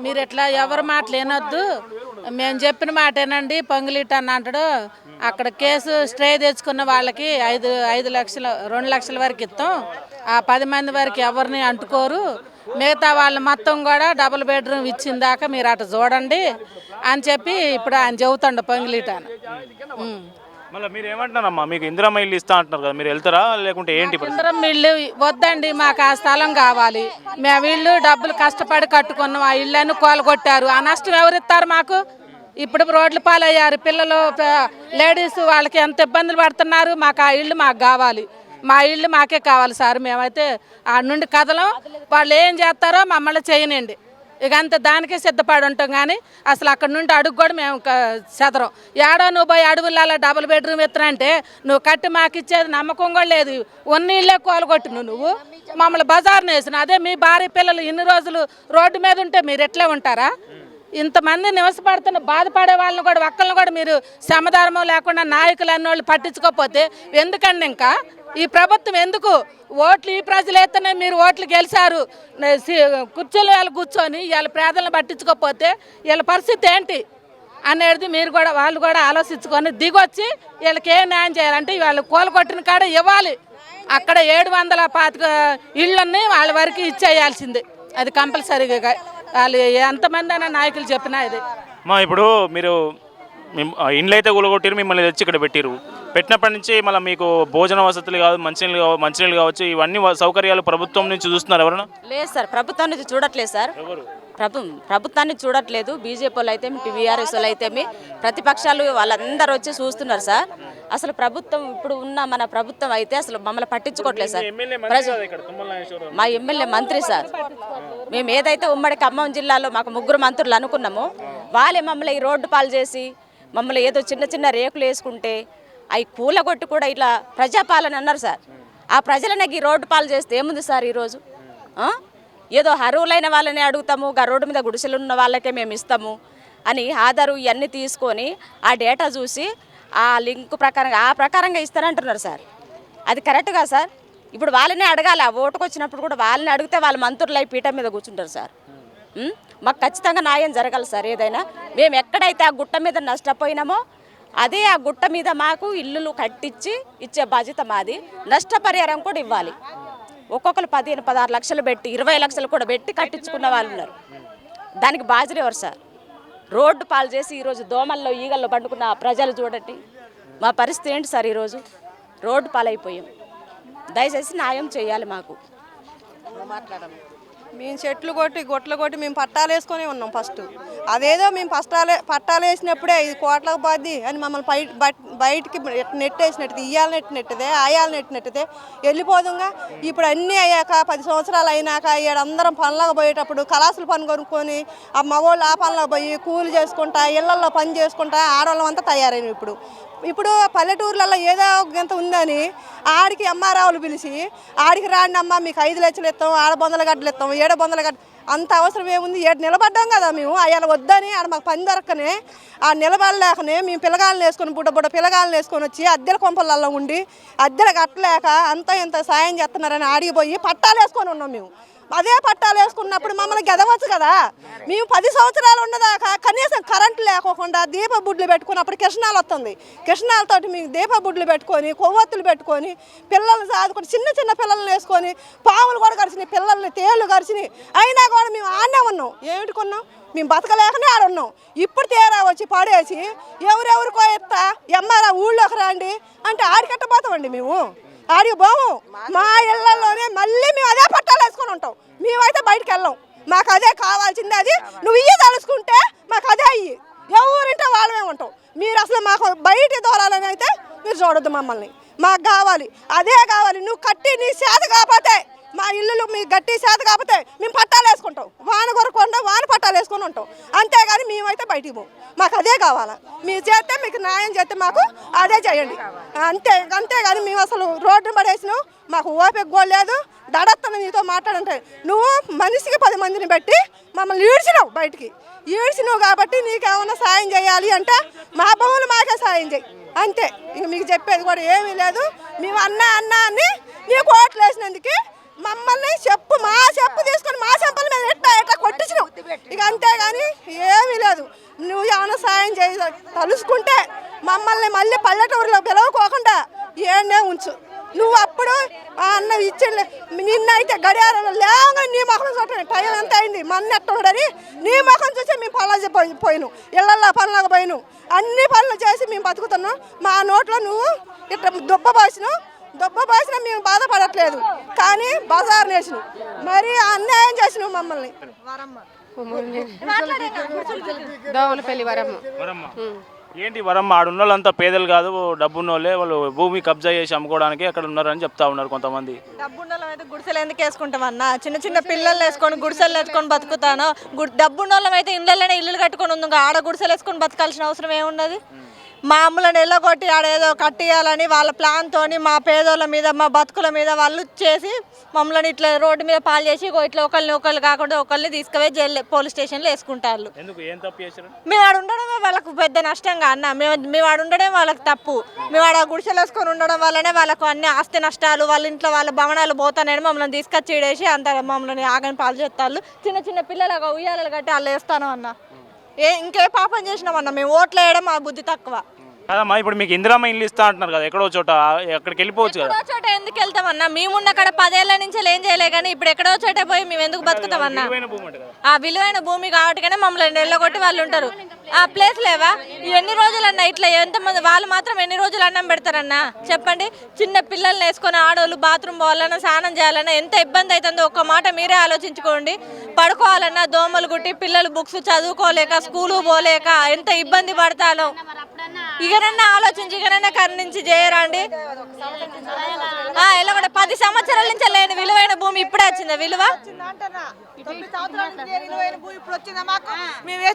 మీరు ఎట్లా ఎవరి మాటలు వినొద్దు, మేము చెప్పిన మాట ఏనండి. పొంగులీట అని అంటాడు. అక్కడ కేసు స్టే తెచ్చుకున్న వాళ్ళకి 5 లక్షలు 2 లక్షల వరకు ఇస్తాం. ఆ 10 మంది వరకు ఎవరిని అంటుకోరు. మిగతా వాళ్ళు మొత్తం కూడా డబుల్ బెడ్రూమ్ ఇచ్చిన దాకా మీరు అటు చూడండి అని చెప్పి ఇప్పుడు ఆయన చెబుతాడు పొంగులీట అని. మళ్ళీ మీరు ఏమంటున్నారమ్మా, మీకు ఇందిరమ్మ ఇల్లు ఇస్తా అంటున్నారు కదా, మీరు వెళ్తారా లేకుంటే ఏంటి? ఇందిరమ్మ ఇల్లు వద్దండి, మాకు ఆ స్థలం కావాలి. మేము ఇల్లు డబ్బులు కష్టపడి కట్టుకున్నాం, ఆ ఇళ్ళని కూలగొట్టారు. ఆ నష్టం ఎవరిస్తారు మాకు? ఇప్పుడు రోడ్ల పాలయ్యారు పిల్లలు, లేడీస్ వాళ్ళకి ఎంత ఇబ్బందులు పడుతున్నారు. మాకు ఆ ఇల్లు మాకు కావాలి, మా ఇల్లు మాకే కావాలి సార్. మేమైతే ఆ నుండి కదలం, వాళ్ళు ఏం చేస్తారో మమ్మల్ని చేయనండి. ఇక అంతే, దానికే సిద్ధపడి ఉంటాం. కానీ అసలు అక్కడ నుండి అడుగు కూడా మేము చెదరం. ఏడో నువ్వు పోయి అడుగులలో డబుల్ బెడ్రూమ్ ఎత్తునంటే నువ్వు కట్టి మాకు ఇచ్చేది నమ్మకం కూడా లేదు. ఉన్న ఇళ్ళే కూలగొట్టిను, నువ్వు మమ్మల్ని బజార్ను వేసిన. అదే మీ భార్య పిల్లలు ఇన్ని రోజులు రోడ్డు మీద ఉంటే మీరు ఎట్లే ఉంటారా? ఇంతమంది నివసపడుతున్న బాధపడే వాళ్ళని కూడా ఒక్కళ్ళని కూడా మీరు సమాధానం లేకుండా నాయకులు అన్నోళ్ళు పట్టించుకోకపోతే ఎందుకండి? ఇంకా ఈ ప్రభుత్వం ఎందుకు? ఓట్లు ఈ ప్రజలు ఎత్తనే మీరు ఓట్లు గెలిచారు, కుర్చీలు వాళ్ళు కూర్చొని వీళ్ళ పేదలను పట్టించుకోకపోతే వీళ్ళ పరిస్థితి ఏంటి అనేది మీరు కూడా వాళ్ళు కూడా ఆలోచించుకొని దిగొచ్చి వీళ్ళకి ఏం న్యాయం చేయాలంటే వాళ్ళు కూలగొట్టిన కాడ ఇవ్వాలి. అక్కడ 725 ఇళ్ళని వాళ్ళ వరకు ఇచ్చేయాల్సిందే, అది కంపల్సరీగా. వాళ్ళు ఎంతమంది అన్న నాయకులు చెప్పినా ఇది. మా ఇప్పుడు మీరు ఇండ్లు అయితే కూలగొట్టారు, మిమ్మల్ని తెచ్చి ఇక్కడ పెట్టినప్పటి నుంచి మళ్ళీ మీకు భోజన వసతులు కాదు, మంచినీళ్ళు కావచ్చు, ఇవన్నీ సౌకర్యాలు ప్రభుత్వం నుంచి చూస్తున్నారు ఎవరైనా? లేదు సార్, ప్రభుత్వం నుంచి చూడట్లేదు సార్. ప్రభుత్వాన్ని చూడట్లేదు. బీజేపీ వాళ్ళు అయితే, టీఆర్ఎస్ వాళ్ళు అయితే, ప్రతిపక్షాలు వాళ్ళందరూ వచ్చి చూస్తున్నారు సార్. అసలు ప్రభుత్వం ఇప్పుడు ఉన్న మన ప్రభుత్వం అయితే అసలు మమ్మల్ని పట్టించుకోవట్లేదు సార్. మా ఎమ్మెల్యే మంత్రి సార్, మేము ఏదైతే ఉమ్మడి ఖమ్మం జిల్లాలో మాకు 3 మంత్రులు అనుకున్నామో వాళ్ళే మమ్మల్ని ఈ రోడ్డు పాలు చేసి మమ్మల్ని ఏదో చిన్న చిన్న రేకులు వేసుకుంటే అవి కూలగొట్టి కూడా ఇట్లా ప్రజాపాలన అన్నారు సార్. ఆ ప్రజలనే ఈ రోడ్డు పాలు చేస్తే ఏముంది సార్? ఈరోజు ఏదో అర్హులైన వాళ్ళని అడుగుతాము, రోడ్డు మీద గుడిసెలు ఉన్న వాళ్ళకే మేము ఇస్తాము అని ఆధారు ఇవన్నీ తీసుకొని ఆ డేటా చూసి ఆ లింక్ ప్రకారంగా ఇస్తారంటున్నారు సార్. అది కరెక్ట్గా సార్? ఇప్పుడు వాళ్ళనే అడగాలి. ఆ ఓటుకు వచ్చినప్పుడు కూడా వాళ్ళని అడిగితే వాళ్ళ మంత్రులు అయి పీఠం మీద కూర్చుంటారు సార్. మాకు ఖచ్చితంగా న్యాయం జరగాలి సార్. ఏదైనా మేము ఎక్కడైతే ఆ గుట్ట మీద నష్టపోయినామో అదే ఆ గుట్ట మీద మాకు ఇల్లులు కట్టించి ఇచ్చే బాధ్యత మాది. నష్టపరిహారం కూడా ఇవ్వాలి. ఒక్కొక్కరు 15-16 లక్షలు పెట్టి 20 లక్షలు కూడా పెట్టి కట్టించుకున్న వాళ్ళు ఉన్నారు. దానికి బాధ్యత ఎవరు సార్? రోడ్డు పాలు చేసి ఈరోజు దోమల్లో ఈగల్లో పండుకున్న ప్రజలు చూడండి, మా పరిస్థితి ఏంటి సార్? ఈరోజు రోడ్డు పాలైపోయాం. దయచేసి న్యాయం చేయాలి మాకు. మేము చెట్లు కొట్టి గొట్లు కొట్టి మేము పట్టాలు వేసుకొని ఉన్నాం ఫస్ట్. అదేదో మేము పట్టాలు వేసినప్పుడే ఇది కోట్లకు బాధ్యత అని మమ్మల్ని బయటికి నెట్టేసినట్టు, ఇయ్యాల నెట్టినట్టుదే, ఆయాలు నెట్టినట్టుదే వెళ్ళిపోదుగా. ఇప్పుడు అన్నీ అయ్యాక 10 సంవత్సరాలు అయినాక అందరం పనులకు పోయేటప్పుడు కళాసులు పని కొనుక్కొని ఆ మగవాళ్ళు ఆ పనులకు పోయి కూలి చేసుకుంటా, ఇళ్లలో పని చేసుకుంటా ఆడవాళ్ళం అంతా తయారైన. ఇప్పుడు పల్లెటూర్లలో ఏదో ఎంత ఉందని ఆడికి అమ్మారావులు పిలిచి ఆడికి రాండి అమ్మ మీకు 5 లక్షలు ఇస్తాం, 6 బొందల గడ్డలు ఇస్తాం, 7 బొందల గడ్డ, అంత అవసరం ఏముంది? 7 నిలబడ్డాం కదా మేము. అయ్యాల వద్దని ఆడ మాకు పని దొరకనే ఆ నిలబడలేకనే మేము పిల్లగాళ్ళని వేసుకొని బుడ్డ పిల్లగాళ్ళని వేసుకొని వచ్చి అద్దెల కొంపలలో ఉండి అద్దెలు కట్టలేక అంత ఇంత సాయం చేస్తున్నారని ఆడిపోయి పట్టాలు వేసుకొని ఉన్నాం మేము. అదే పట్టాలు వేసుకున్నప్పుడు మమ్మల్ని గెదవచ్చు కదా. మేము 10 సంవత్సరాలు ఉన్నదాకా కనీసం కరెంటు లేకోకుండా దీప బుడ్లు పెట్టుకుని, అప్పుడు కిరణాలు వస్తుంది, కిరణాలతోటి మేము దీప బుడ్లు పెట్టుకొని కొవ్వొత్తులు పెట్టుకొని పిల్లల్ని సాదుకొని చిన్న పిల్లల్ని వేసుకొని పాములు కూడా గడిచినాయి, పిల్లల్ని తేళ్లు గడిచినాయి. అయినా కూడా మేము ఆడనే ఉన్నాం. ఏమిటి కొన్నాం? మేము బతకలేకనే ఆడున్నాం. ఇప్పుడు తేరా వచ్చి పడేసి ఎవరెవరికో ఎత్తా ఎమ్మారా ఊళ్ళోకి రండి అంటే ఆడికట్టబోతామండి. మేము ఆడికి పోము. మా ఇళ్లలోనే మళ్ళీ మేము అదే పట్టాలు వేసుకొని ఉంటాం. మేమైతే బయటకు వెళ్ళాం. మాకు అదే కావాల్సిందే. అది నువ్వు ఇయ్య తలుసుకుంటే మాకు అదే అయ్యి ఎవరింటే వాళ్ళమే ఉంటాం. మీరు అసలు మాకు బయట దూరాలని అయితే మీరు చూడొద్దు మమ్మల్ని. మాకు కావాలి, అదే కావాలి. నువ్వు కట్టి నీ చేత కాకపోతే మా ఇల్లులు మీ గట్టి చేత కాకపోతే మేము పట్టాలు వేసుకుంటాం. వాన కొరకుండా వాన పట్టాలు వేసుకొని ఉంటాం. అంతేగాని మేమైతే బయటికి పోం. మాకు అదే కావాలా. మీరు చేస్తే మీకు న్యాయం చేస్తే మాకు అదే చేయండి. అంతేగాని మేము అసలు రోడ్డు పడేసినావు, మాకు ఓపిక కూడా లేదు. దడత్తను నీతో మాట్లాడంటే నువ్వు మనిషికి 10 మందిని పెట్టి మమ్మల్ని ఈడ్చినావు బయటికి. ఈడ్చినావు కాబట్టి నీకేమన్నా సాయం చేయాలి అంటే మా భూములు మాకే సాయం చేయి, అంతే. ఇక మీకు చెప్పేది కూడా ఏమీ లేదు. మేము అన్నా అని నీకు ఓట్లు వేసినందుకు మమ్మల్ని మా చెప్పు తీసుకొని మా చెంపల మీద ఎట్లా కొట్టించినావు ఇక అంతేగాని ఏమీ లేదు. నువ్వు ఏమైనా సాయం తలుసుకుంటే మమ్మల్ని మళ్ళీ పల్లెటూరులో పిలవకోకుండా ఏడే ఉంచు. నువ్వు అప్పుడు అన్న ఇచ్చింది నిన్నైతే గడియారంలో లేవగా నీ ముఖం చూడండి టైం ఎంత అయింది మన్నెట్టని నీ ముఖం చూసి మేము పనులు పోయినాం, ఇళ్ళల్లో పనులకు పోయినాం, అన్ని పనులు చేసి మేము బతుకుతున్నాం. మా నోట్లో నువ్వు ఇట్లా దుబ్బ పోసినా మేము బాధపడట్లేదు, కానీ బజార్ నేసినావు, మరి అన్యాయం చేసినావు మమ్మల్ని. దోమలపల్లి వరమ్మ. ఏంటి వరమ్మ, ఆడున్న వాళ్ళంతా పేదలు కాదు, డబ్బున్న వాళ్ళే, వాళ్ళు భూమి కబ్జా చేసి అమ్ముకోవడానికి అక్కడ ఉన్నారని చెప్తా ఉన్నారు కొంతమంది. డబ్బున్నోళ్ళం అయితే గుడిసెలు ఎందుకు వేసుకుంటామన్నా? చిన్న చిన్న పిల్లలు వేసుకొని గుడిసెలు వేసుకొని బతుకుతాను. డబ్బున్నోళ్ళం అయితే ఇళ్ళలోనే ఇల్లు కట్టుకొని ఉంది, ఆడ గుడిసెలు వేసుకొని బతకాల్సిన అవసరం ఏమున్నది? మా అమ్మలను ఎల్లగొట్టి ఆడేదో కట్టియాలని వాళ్ళ ప్లాన్తో మా పేదోళ్ళ మీద మా బతుకుల మీద వాళ్ళు చేసి మమ్మల్ని ఇట్లా రోడ్డు మీద పాలు చేసి ఇట్లా ఒకళ్ళు కాకుండా ఒకరిని తీసుకుపోయి జైలు పోలీస్ స్టేషన్లో వేసుకుంటారు. మేము ఆడ ఉండడమే వాళ్ళకు పెద్ద నష్టంగా అన్న. మేము ఆడ ఉండడం వాళ్ళకి తప్పు. మేము ఆడ గుడిసెలు వేసుకొని ఉండడం వల్లనే వాళ్ళకు అన్ని ఆస్తి నష్టాలు, వాళ్ళ ఇంట్లో వాళ్ళ భవనాలు పోతానని మమ్మల్ని తీసుకొచ్చి ఇడేసి అంత మమ్మల్ని ఆగని పాలు చేస్తారు. చిన్న చిన్న పిల్లలు ఉయ్యాలలు కట్టి వాళ్ళు వేస్తాను అన్న. ఇంకే పాపం చేసినామన్నా మేము ఓట్లు వేయడం మా బుద్ధి తక్కువ. కాదమ్మా, ఇప్పుడు మీకు ఇందిరామ్మ ఇల్లు ఇస్తా అంటున్నారు కదా, ఎక్కడో చోట ఎక్కడికి వెళ్ళిపోవచ్చు కదా. ఎక్కడో చోట ఎందుకు వెళ్తామన్నా? మేమున్న అక్కడ 10 ఏళ్ల నుంచి ఏం చేయలే, కానీ ఇప్పుడు ఎక్కడో చోట పోయి మేము ఎందుకు బతుకుతామన్నా? ఆ విలువైన భూమి కాబట్టి మమ్మల్ని ఎల్లగొట్టి వాళ్ళు ఉంటారు. ఆ ప్లేస్ లేవా? ఎన్ని రోజులన్నా ఇట్లా ఎంతమంది వాళ్ళు మాత్రం ఎన్ని రోజులు అన్నం పెడతారన్నా చెప్పండి? చిన్న పిల్లల్ని వేసుకొని ఆడవాళ్ళు బాత్రూమ్ పోవాలన్నా స్నానం చేయాలన్నా ఎంత ఇబ్బంది అవుతుందో ఒక్క మాట మీరే ఆలోచించుకోండి. పడుకోవాలన్నా దోమలు గుట్టి పిల్లలు బుక్స్ చదువుకోలేక స్కూలు పోలేక ఎంత ఇబ్బంది పడతాను. ఇకనన్నా ఆలోచించి ఇకనన్నా కరుణించి చేయరండి. ఇలా కూడా 10 సంవత్సరాల నుంచి లేని విలువైన భూమి ఇప్పుడే వచ్చిందా విలువ?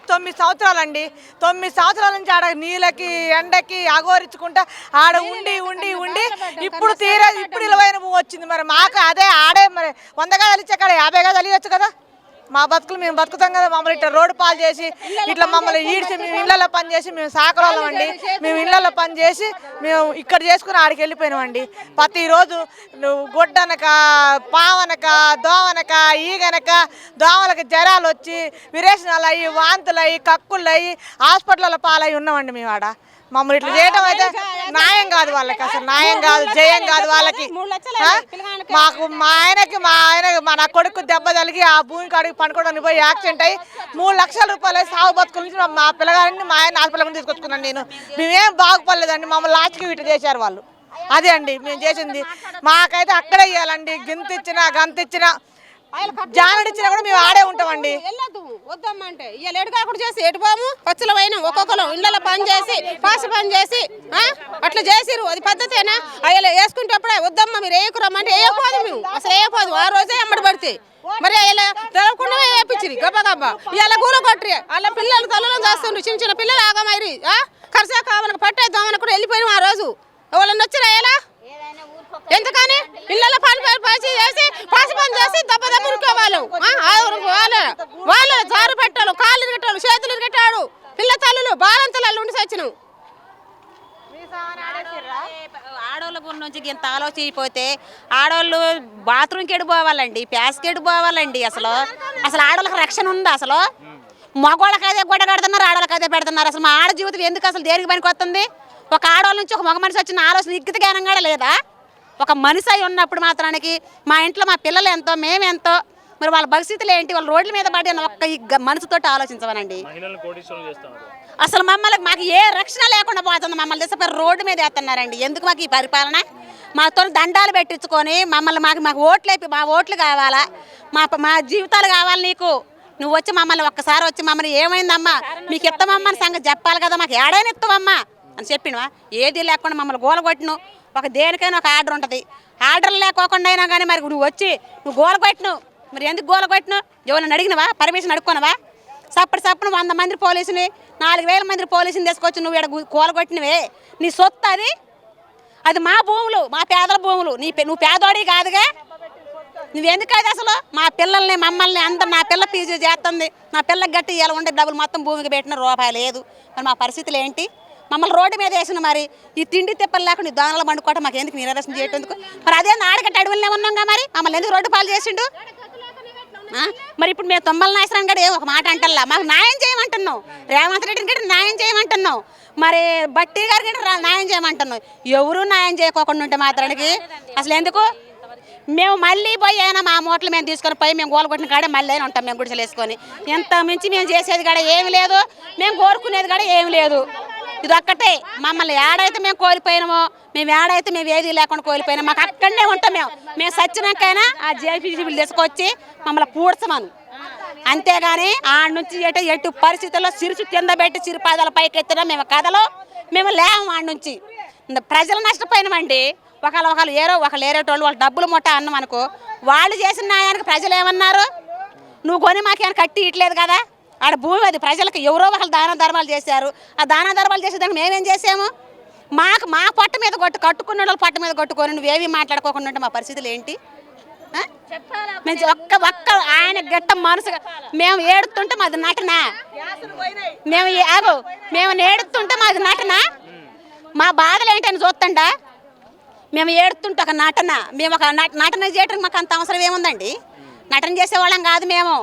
9 సంవత్సరాలండి. 9 సంవత్సరాల నుంచి ఆడ నీళ్ళకి ఎండకి అగోరించుకుంటా ఆడ ఉండి ఉండి ఉండి ఇప్పుడు ఇప్పుడు విలువైన భూమి వచ్చింది. మరి మాకు అదే ఆడే మరి 100 గదాలు ఇచ్చి అక్కడ 50 గదాలు ఇవ్వచ్చు కదా. మా బతుకులు మేము బతుకుతాం కదా. మమ్మల్ని ఇట్లా రోడ్డు పాలు చేసి ఇట్లా మమ్మల్ని ఈడ్చి మేము ఇళ్ళల్లో పని చేసి మేము సాకరాళ్ళం అండి. మేము ఇళ్ళల్లో పని చేసి మేము ఇక్కడ చేసుకుని ఆడికి వెళ్ళిపోయినామండి. ప్రతిరోజు నువ్వు గొడ్డనక పావనక దోమనక ఈగనక దోమలకు జ్వరాలు వచ్చి విరేచనాలు అయ్యి వాంతులు అయ్యి కక్కుళ్ళు అయ్యి హాస్పిటల్లో పాలయ్యి ఉన్నామండి మేము ఆడ. మమ్మల్ని ఇట్లా చేయడం అయితే న్యాయం కాదు, వాళ్ళకి అసలు న్యాయం కాదు, జయం కాదు వాళ్ళకి. మాకు మా ఆయనకి నా కొడుకు దెబ్బ తగిలి ఆ భూమి కాడికి పండుకోవడానికి పోయి యాక్సిడెంట్ అయ్యి 3 లక్షల రూపాయలు సాగు బతుకుల నుంచి మా పిల్లగారిని మా ఆయన హాస్పిటల్ తీసుకొచ్చుకున్నాను నేను. మేమేం బాగుపడలేదండి, మమ్మల్ని లాస్ట్కి వీటి చేశారు వాళ్ళు. అదే అండి మేము చేసింది. మాకైతే అక్కడే ఇవ్వాలండి. గింతిచ్చినా గంతిచ్చినా జానడిచ్చినా కూడా మేము ఆడే ఉంటామండి. వద్దమ్మంటే ఇవాళ ఎడుగాకుడు చేసి ఎటుపోము పచ్చలు పోయినాం. ఒక్కొక్కరు ఇళ్ళలో పని చేసి పాస పని చేసి అట్లా చేసిరు. అది పద్ధతేనా? అయ్యా వేసుకుంటేప్పుడే వద్దమ్మా మీరు వేయకురమ్మంటే వేయకపోదు. మేము అసలు వేయకపోదు. ఆ రోజే అమ్మడి పడితే మరి ఇలా తెలవకుండా వేపించిరి గబ్బా గబ్బా. ఇలా కూర కొట్టరి వాళ్ళ పిల్లలు తల్లలో చేస్తుండ్రు. చిన్న చిన్న పిల్లలు ఆగమైరి కరసా కావాలని పట్టే దోమని కూడా వెళ్ళిపోయినాం. ఆ రోజు ఎవరన్నా వచ్చిరా ఎలా ఎందుకని ఇళ్ళలో పని చేసి పాసి పని చేసి దెబ్బ ఉరుకోవాళ్ళు. వాళ్ళ జారు పెట్టాలి, కాళ్ళు ఇరగట్టాడు, చేతులు ఇరగట్టాడు, పిల్ల తల్లులు బాలంతలు ఉండి సచ్చిను. ఆడవాళ్ళ గురి నుంచి ఇంత ఆలోచించిపోతే ఆడవాళ్ళు బాత్రూమ్కి ఎడిపోవాలండి, ప్యాస్కి ఎడిపోవాలండి. అసలు ఆడవాళ్ళకి రక్షణ ఉందా? అసలు మగవాళ్ళకి అదే గొడ్డ కడుతున్నారు, ఆడవాళ్ళకి అదే పెడుతున్నారు. అసలు మా ఆడ జీవితం ఎందుకు అసలు దేనికి పనికి వస్తుంది? ఒక ఆడవాళ్ళ నుంచి ఒక మగ మనిషి వచ్చిన ఆలోచన ఇగ్గిత జ్ఞానం కూడా లేదా? ఒక మనిషి అయి ఉన్నప్పుడు మాత్రానికి మా ఇంట్లో మా పిల్లలు ఎంతో మేమెంతో మరి వాళ్ళ పరిస్థితులు ఏంటి? వాళ్ళ రోడ్ల మీద పడి ఒక్క మనసుతో ఆలోచించవనండి. అసలు మాకు ఏ రక్షణ లేకుండా పోతుంది. మమ్మల్ని తీసుకుపోయి రోడ్డు మీద వేస్తున్నారండి. ఎందుకు మాకు ఈ పరిపాలన? మాతో దండాలు పెట్టించుకొని మమ్మల్ని మాకు ఓట్లేపి మా ఓట్లు కావాలా, మా జీవితాలు కావాలి నీకు. నువ్వు వచ్చి మమ్మల్ని ఒక్కసారి వచ్చి మమ్మల్ని ఏమైందమ్మా మీకు ఇస్తామమ్మా అని సంగతి చెప్పాలి కదా. మాకు ఏడైనా ఇస్తామమ్మా అని చెప్పినవా? ఏది లేకుండా మమ్మల్ని గోలగొట్టిను. ఒక దేనికైనా ఒక ఆర్డర్ ఉంటుంది. ఆర్డర్ లేకోకుండా అయినా కానీ మరి నువ్వు వచ్చి నువ్వు గోలగొట్టిను. మరి ఎందుకు గోలగొట్టినావు? ఎవరైనా అడిగినవా? పర్మిషన్ అడుక్కున్నావా? సప్పుడు 100 మంది పోలీసుని 4000 మంది పోలీసుని తీసుకొచ్చి నువ్వు ఇక్కడ గోలగొట్టినవే. నీ సొత్తు అది మా భూములు, మా పేదల భూములు. నువ్వు పేదోడి కాదుగా. నువ్వెందుకు అది అసలు మా పిల్లల్ని మమ్మల్ని అందరు నా పిల్ల పీజీ చేస్తుంది, నా పిల్లకి గట్టి ఇలా ఉండే డబ్బులు మొత్తం భూమికి పెట్టిన రూపాయి లేదు. మరి మా పరిస్థితులు ఏంటి? మమ్మల్ని రోడ్డు మీద వేసిన మరి ఈ తిండి తిప్పలు లేకుండా దోనలు పండుకోవటం మాకు ఎందుకు నిరసన చేయటం మరి అదే ఆడగట్ట అడవులనే ఉన్నాంగా మరి మమ్మల్ని ఎందుకు రోడ్డు పాలు చేసిండు మరి ఇప్పుడు మేము తొమ్మల నాయసరాన్ని కూడా ఒక మాట అంటల్లా మాకు న్యాయం చేయమంటున్నాం రేవంత్ రెడ్డిని కూడా న్యాయం చేయమంటున్నాం మరి బట్టి గారికి కూడా న్యాయం చేయమంటున్నాం ఎవరు న్యాయం చేయకోకుండా ఉంటే మాత్రానికి అసలు ఎందుకు మేము మళ్ళీ పోయి అయినా మా మూటలు మేము తీసుకొని పోయి మేము గోలగొట్టిన కాడే మళ్ళీ అయినా ఉంటాం మేము గుడిసెలు వేసుకొని ఎంత మించి మేము చేసేది కూడా ఏమి లేదు మేము కోరుకునేది కూడా ఏమి లేదు ఇది ఒక్కటే మమ్మల్ని ఏడైతే మేము కోల్పోయినామో మేము ఏడైతే మేము ఏది లేకుండా కోల్పోయినా మాకు అక్కడనే ఉంటాం మేము సచ్చినాకైనా ఆ జేపీజీబీలు తీసుకొచ్చి మమ్మల్ని పూడ్చమను అంతేగాని ఆడ నుంచి ఎటు పరిస్థితుల్లో సిరుసు కింద పెట్టి చిరుపాదాల పైకి ఎత్తినా మేము కథలో మేము లేము ఆడ నుంచి ప్రజలు నష్టపోయినామండి ఒకళ్ళు ఏరేటోళ్ళు వాళ్ళు డబ్బులు ముట్ట అన్నం అనుకో వాళ్ళు చేసిన న్యాయానికి ప్రజలు ఏమన్నారు నువ్వు కొని మాకేమైనా కట్టి ఇట్లేదు కదా ఆడ భూమి అది ప్రజలకు ఎవరో ఒకళ్ళు దాన ధర్మాలు చేశారు ఆ దాన ధర్మాలు చేసేదానికి మేమేం చేసాము మా పట్ట మీద కట్టుకున్న వాళ్ళు పట్ట మీద కొట్టుకొని నువ్వేమీ మాట్లాడుకోకుండా ఉంటే మా పరిస్థితులు ఏంటి మేము ఒక్క ఆయన గట్ట మనసు మేము ఏడుతుంటే మాది నటన మేము ఏడుతుంటే మాది నటన మా బాధలు ఏంటని చూస్తుంటా మేము ఏడుతుంటే ఒక నటన మేము ఒక నటన చేయడానికి మాకు అంత అవసరం ఏముందండి నటన చేసేవాళ్ళం కాదు మేము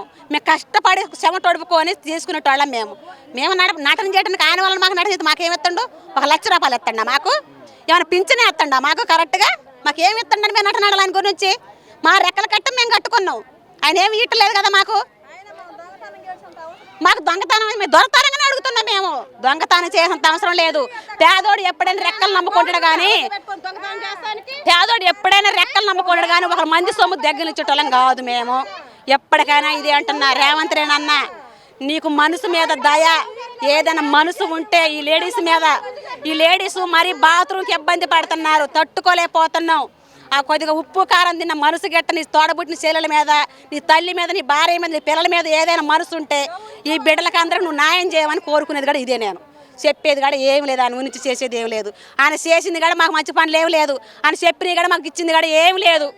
కష్టపడి శ్రమ తొడుపుకొని తీసుకునేటోళ్ళం మేము నటన చేయడానికి ఆయన వాళ్ళని మాకు నటన చేస్తే మాకేమిత్తండు 1 లక్ష రూపాయలు ఎత్తండా మాకు ఏమైనా పింఛనే ఎత్తండా మాకు కరెక్ట్గా మాకేమి ఇత్తండి మేము నటన ఆడాలని గురించి మా రెక్కల కట్ట మేము కట్టుకున్నాం ఆయన ఏమి ఇట్టలేదు కదా మాకు దొంగతనం మేము దొరతనంగానే అడుగుతున్నాం మేము దొంగతనం చేసినంత అవసరం లేదు పేదోడు ఎప్పుడైనా రెక్కలు నమ్ముకుంటాడు కానీ ఒక మంది సొమ్ము దగ్గర నుంచేటోళ్ళం కాదు మేము ఎప్పటికైనా ఇది అంటున్నా రేవంత్ రెడ్డి నీకు మనసు మీద దయ ఏదైనా మనసు ఉంటే ఈ లేడీస్ మరీ బాత్రూమ్కి ఇబ్బంది పడుతున్నారు తట్టుకోలేకపోతున్నాం ఆ కొద్దిగా ఉప్పు కారం తిన్న మనసు గట్ట నీ తోడబుట్టిన చెల్లెల మీద నీ తల్లి మీద నీ భార్య మీద నీ పిల్లల మీద ఏదైనా మనసు ఉంటే ఈ బిడ్డలకి అందరికి నువ్వు న్యాయం చేయమని కోరుకునేది కూడా ఇదే నేను చెప్పేది కూడా ఏమి లేదు ఆయన గురించి చేసేది ఏమి లేదు ఆయన చేసింది కూడా మాకు మంచి పనులు ఏమి లేదు ఆయన చెప్పినవి కూడా మాకు ఇచ్చింది కూడా ఏమి లేదు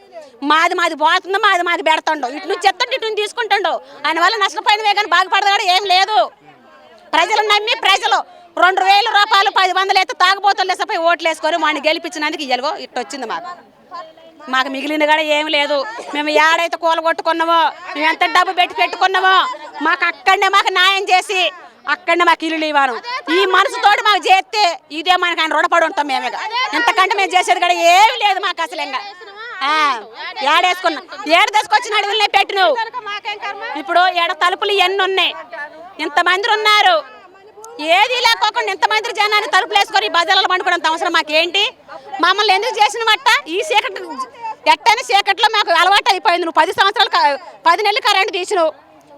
మాది పోతుందో మాది పెడుతుండో ఇటు నుంచి చెప్తుంటే ఇటు నుంచి తీసుకుంటుండో ఆయన వల్ల నష్టపోయినవే కానీ బాగుపడదు కూడా ఏం లేదు ప్రజలు నమ్మి ప్రజలు 2,000 రూపాయలు 10 అయితే తాగుబోతులు వేసపోయి ఓట్లు వేసుకొని వాడిని గెలిపించినందుకు ఇయ్యలుగో ఇట్టు వచ్చింది మాకు మిగిలింది కూడా ఏమి లేదు మేము ఏడైతే కూలగొట్టుకున్నామో మేము ఎంత డబ్బు పెట్టుకున్నామో మాకు అక్కడనే మాకు న్యాయం చేసి అక్కడనే మాకు ఇల్లు ఇవ్వను ఈ మనసుతోటి మాకు చేస్తే ఇదే మనకు ఆయన రుణపడి ఉంటాం మేమే ఎంతకంటే మేము చేసేది కూడా ఏమి లేదు మాకు అసలు ఇంకా ఏడేసుకున్నా ఏడు తీసుకొచ్చిన అడవులనే పెట్టి నువ్వు ఇప్పుడు ఏడ తలుపులు ఎన్ని ఉన్నాయి ఇంతమంది ఉన్నారు ఏది లేకోకుండా ఇంతమంది జనాన్ని తలుపులు వేసుకొని బజార్లో పండుకోవడంత అవసరం మాకేంటి మమ్మల్ని ఎందుకు చేసిన మట్ట ఈ చీకటి ఎట్టని చీకట్లో మాకు అలవాటు అయిపోయింది నువ్వు 10 నెలలు కరెంటు తీసినావు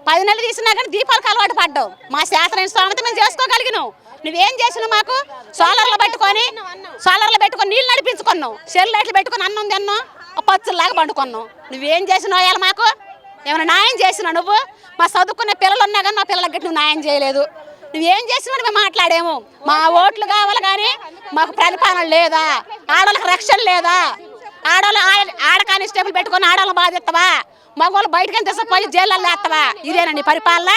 10 నెలలు తీసినా కానీ దీపాలకు అలవాటు పడ్డావు మా శాస్త్రం స్థామత మేము చేసుకోగలిగినావు నువ్వేం చేసినావు మాకు సోలార్లో పెట్టుకొని నీళ్ళు నడిపించుకున్నావు సెల్ లైట్లు పెట్టుకొని అన్నం తిన్నావు పచ్చులాగా పండుకున్నావు నువ్వేం చేసినావు అయ్యాలి మాకు ఏమైనా న్యాయం చేసినావు నువ్వు మా చదువుకునే పిల్లలు ఉన్నా కానీ మా పిల్లలకి నువ్వు న్యాయం చేయలేదు నువ్వేం చేసినావు మేము మాట్లాడేము మా ఓట్లు కావాలి కానీ మాకు ప్రతిపాదన లేదా ఆడవాళ్ళకి రక్షణ లేదా ఆడ కానిస్టేబుల్ పెట్టుకొని ఆడవాళ్ళని బాధిస్తావా మగవాళ్ళు బయటకని తీసుకుపోయి జైల్లో వేస్తావా ఇదేనండి పరిపాలన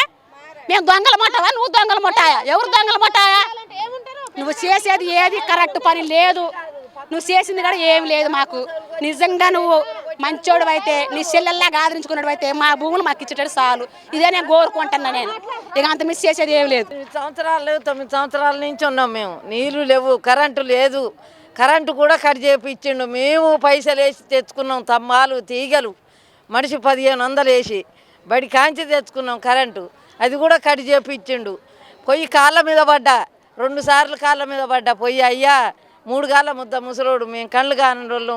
మేము దొంగలు ముట్టావా నువ్వు దొంగలు ముట్టాయా ఎవరు దొంగలు ముట్టాయా నువ్వు చేసేది ఏది కరెక్ట్ పని లేదు నువ్వు చేసింది కూడా ఏమి లేదు మాకు నిజంగా నువ్వు మంచోడు అయితే నీ చెల్లెల్లాగా ఆదరించుకున్నాడు అయితే మా భూములు మాకు ఇచ్చేటట్టు చాలు ఇదే నేను కోరుకుంటున్నా నేను ఇక అంత మిస్ చేసేది ఏమి లేదు 9 సంవత్సరాల నుంచి ఉన్నాం మేము నీళ్లు లేవు కరెంటు లేదు కరెంటు కూడా కట్ చేయించిండు మేము పైసలు వేసి తెచ్చుకున్నాం తమ్మాలు తీగలు మనిషి 1500 వేసి బడి కాంచి తెచ్చుకున్నాం కరెంటు అది కూడా కట్ చేయించిండు పొయ్యి కాళ్ళ మీద పడ్డా 2 సార్లు కాళ్ళ మీద పడ్డా పొయ్యి అయ్యా 3 గాళ్ళ ముద్ద ముసలోడు మేము కళ్ళు కాని రోజులు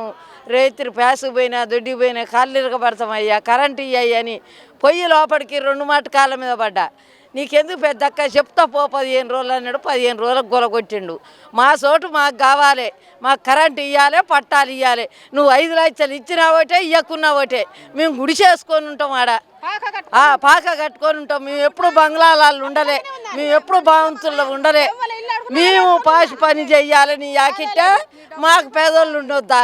రైతులు ప్యాసుకు పోయినా దొడ్డికి పోయినా కాళ్ళు ఇరగబడతాం అయ్యా కరెంటు ఇయ్యని పొయ్యి లోపలికి 2 మాట కాళ్ళ మీద పడ్డా నీకెందుకు పెద్దక్క చెప్తా పో 15 రోజులు అన్నాడు 15 రోజులకు గొలగొట్టిండు మా చోటు మాకు కావాలి మాకు కరెంటు ఇవ్వాలి పట్టాలు ఇవ్వాలి నువ్వు 5 లక్షలు ఇచ్చినా ఒకటే ఇవ్వకున్నా ఒకటే మేము గుడిసేసుకొని ఉంటాం ఆడ పాక కట్టుకొని ఉంటాం మేము ఎప్పుడు బంగ్లాలలో ఉండలే మేము ఎప్పుడు బావంతుల్లో ఉండలే మేము పాసి పని చెయ్యాలి నీ యాకిట్ట మాకు పేదోళ్ళు ఉండొద్దా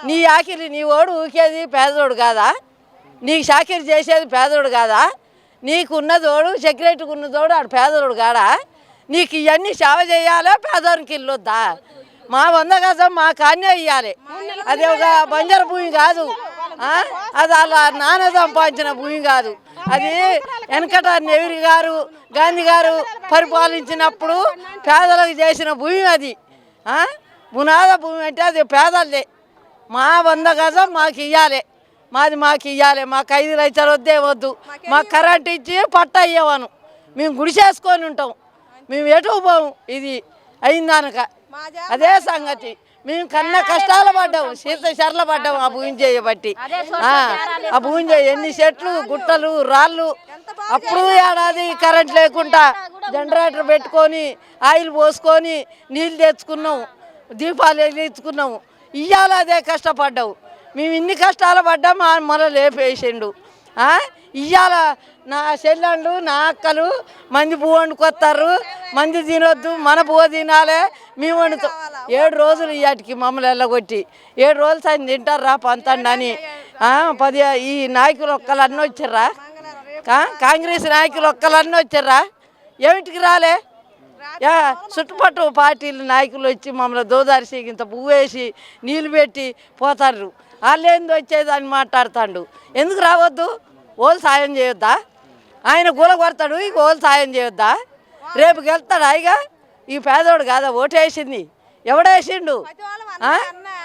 నీ యాకిలి నీ ఓడు ఊకేది పేదోడు కాదా నీకు చాకిరి చేసేది పేదోడు కాదా నీకు ఉన్నదోడు సెక్రటరీకి ఉన్నదోడు ఆడు పేదోడు కాడా నీకు ఇవన్నీ సేవ చేయాలి, పేదవానికి ఇల్లు వద్దా? మా 100 గజం మా కాన్నే ఇవ్వాలి. అది ఒక బంజరు భూమి కాదు, అది అలా నాన్న సంపాదించిన భూమి కాదు. అది వెనకట నెహ్రూ గారు, గాంధీ గారు పరిపాలించినప్పుడు పేదలకు చేసిన భూమి అది. బునాద భూమి అంటే అది పేదలే. మా 100 గజం మాకు ఇవ్వాలి, మాది మాకు ఇవ్వాలి. మాకు 5 లక్షలు వద్దే వద్దు, మాకు కరెంట్ ఇచ్చి పట్ట ఇవ్వను. మేము గుడిసేసుకొని ఉంటాం, మేము ఎటు పోము. ఇది అయిందనక అదే సంగతి. మేము కన్నా కష్టాలు పడ్డాము, శీతశర్లు పడ్డాము ఆ భూమి చేయబట్టి. ఆ భూమి ఎన్ని చెట్లు, గుట్టలు, రాళ్ళు. అప్పుడు ఏడాది కరెంట్ లేకుండా జనరేటర్ పెట్టుకొని ఆయిల్ పోసుకొని నీళ్ళు తెచ్చుకున్నాము, దీపాలు వెలిగించుకున్నాము. ఇవాళ అదే కష్టపడ్డావు. మేము ఇన్ని కష్టాలు పడ్డాము, మొల లేపేసిండు. ఇవాళ నా చెల్లెళ్ళు, నా అక్కలు మంది పువ్వు వండుకొస్తారు, మంది తినొద్దు, మన పువ్వు తినాలి, మేము వండుతాం. 7 రోజులు ఇవాటికి మమ్మల్ని వెళ్ళగొట్టి 7 రోజులు సాయం తింటారా పంతండి అని. 10 ఈ నాయకులు ఒక్కలన్నీ వచ్చారా? కాంగ్రెస్ నాయకులు ఒక్కలన్నీ వచ్చారా? ఏమిటికి రాలే? చుట్టుపట్టు పార్టీల నాయకులు వచ్చి మమ్మల్ని దోదారిసి ఇంత పువ్వు వేసి నీళ్ళు పెట్టి పోతారు. వాళ్ళు ఏంది వచ్చేదని మాట్లాడుతాడు. ఎందుకు రావద్దు? ఓళ్ళు సాయం చేయొద్దా? ఆయన కూల కొడతాడు, ఇక ఓళ్ళు సాయం చేయొద్దా? రేపు గెలుస్తాడు హాయిగా. ఈ పేదోడు కాదా ఓటేసింది? ఎవడేసిండు?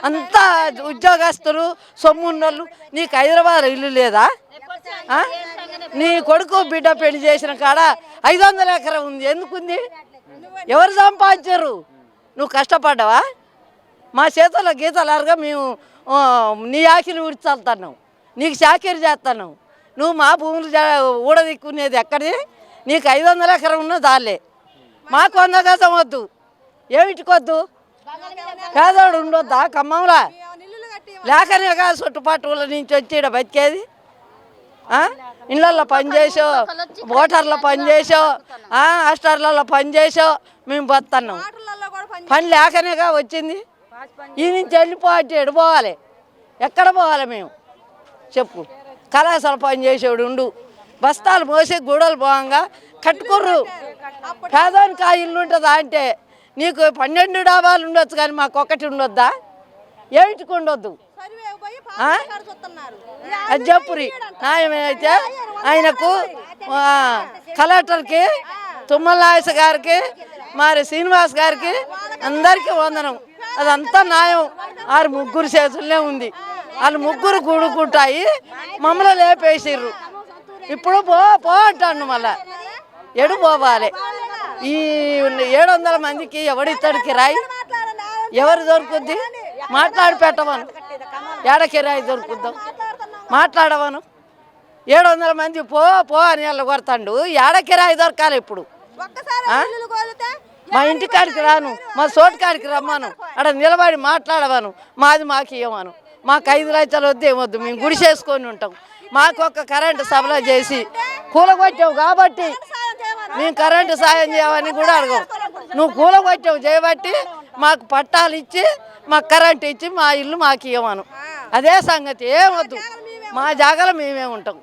అంతా ఉద్యోగస్తులు, సొమ్మున్నోళ్ళు. నీకు హైదరాబాద్ ఇల్లు లేదా? నీ కొడుకు బిడ్డ పెళ్లి చేసిన కాడ 500 ఎకరం ఉంది. ఎందుకుంది? ఎవరు సంపాదించారు? నువ్వు కష్టపడ్డావా? మా చేతుల్లో గీతలారుగా మేము నీ ఆకిలి ఉడిచల్తున్నావు, నీకు చాకరీ చేస్తున్నావు. నువ్వు మా భూములు ఊడదిక్కునేది ఎక్కడి? నీకు 500 ఎకరం ఉన్న దాలే. మాకు 100 గజం వద్దు. ఏమిటికొద్దు? పేదోడు ఉండొద్దా ఖమ్మంలా? లేకనే కాదు చుట్టుపట్టుల నుంచి వచ్చి ఇక్కడ బతికేది. ఇళ్ళల్లో పనిచేసో, ఓటర్లో పనిచేసో, హాస్టర్లలో పనిచేసో మేము బతున్నాం. పని లేకనేగా వచ్చింది. ఈ నుంచి వెళ్ళిపోతే ఎడు పోవాలి? ఎక్కడ పోవాలి మేము? చెప్పు. కళాశాల పని చేసేవాడు ఉండు, బస్తాలు మోసి గూడలు పోగా కట్టుకుర్రు. పేదవానికి ఆ ఇల్లు ఉంటుందా అంటే? నీకు 12 డాబాలు ఉండొచ్చు కానీ మాకు ఒకటి ఉండొద్దా? ఏమిటికి ఉండొద్దు? అది చెప్పురి. న్యాయమైతే ఆయనకు, కలెక్టర్కి, తుమ్మల నాయస గారికి, మరి శ్రీనివాస్ గారికి అందరికీ వందనం. అదంతా న్యాయం. 6 ముగ్గురు చేతుల్లో ఉంది. వాళ్ళు ముగ్గురు కూడుకుంటాయి, మమ్మల్ని లేపేసిర్రు. ఇప్పుడు పో అంటాను. మళ్ళా ఎడు పోవాలి? ఈ 700 మందికి ఎవడిస్తాడు కిరాయి? ఎవరు దొరుకుద్ది? మాట్లాడి పెట్టవను. ఏడ కిరాయి దొరుకుద్దాం? మాట్లాడవను. 700 మంది పో అని వాళ్ళు కొడతాడు. ఏడ కిరాయి దొరకాలి ఇప్పుడు? మా ఇంటికాడికి రాను, మా చోటుకాడికి రమ్మను, అక్కడ నిలబడి మాట్లాడవను. మాది మాకు ఇవ్వను. మాకు 5 లక్షలు వద్దు, ఏమొద్దు. మేము గుడిసేసుకొని ఉంటాం. మాకు ఒక కరెంటు సప్లై చేసి కూలగొట్టావు కాబట్టి మేము కరెంటు సాయం చేయమని కూడా అడగం. నువ్వు కూలగొట్టావు చేయబట్టి మాకు పట్టాలు ఇచ్చి, మాకు కరెంటు ఇచ్చి, మా ఇల్లు మాకు ఇవ్వను. అదే సంగతి. ఏమొద్దు, మా జాగాలో మేమే ఉంటాం.